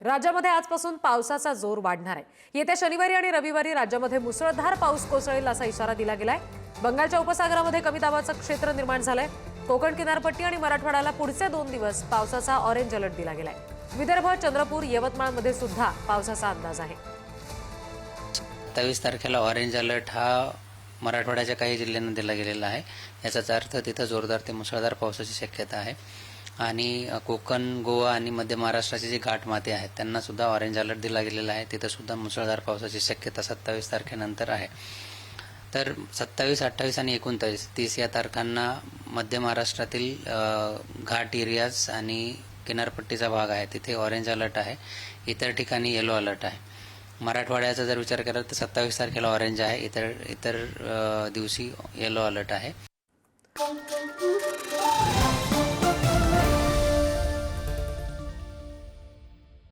राज्यामध्ये आजपासून पावसाचा जोर वाढणार आहे। येत्या शनिवारी आणि रविवारी राज्यामध्ये मुसळधार पाऊस कोसळेल असा इशारा दिला गेलाय। बंगालच्या उपसागरामध्ये कमी दाबाचं क्षेत्र निर्माण झालंय। कोकण किनारपट्टी आणि मराठवाड्याला पुढचे 2 दिवस पावसाचा ऑरेंज अलर्ट दिला गेलाय। विदर्भ, चंद्रपूर, यवतमाळमध्ये सुद्धा पावसाचा अंदाज आहे। 27 तारखेला ऑरेंज अलर्ट हा मराठवाड्याच्या काही जिल्ह्यांना दिला गेलेला आहे। याचाच अर्थ तिथं जोरदार ते मुसळधार पावसाची शक्यता आहे आणि कोकण, गोवा आणि मध्य महाराष्ट्राचे जे घाटमाते आहेत त्यांना सुद्धा ऑरेंज अलर्ट दिला गेलेला आहे। तिथं सुद्धा मुसळधार पावसाची शक्यता 27 तारखेनंतर आहे। तर 27, 28 आणि 29, 30 या तारखांना मध्य महाराष्ट्रातील घाट एरियाज आणि किनारपट्टीचा भाग आहे तिथे ऑरेंज अलर्ट आहे। इतर ठिकाणी येलो अलर्ट आहे। मराठवाड्याचा जर विचार केला तर 27 तारखेला ऑरेंज आहे, इतर दिवशी येलो अलर्ट आहे।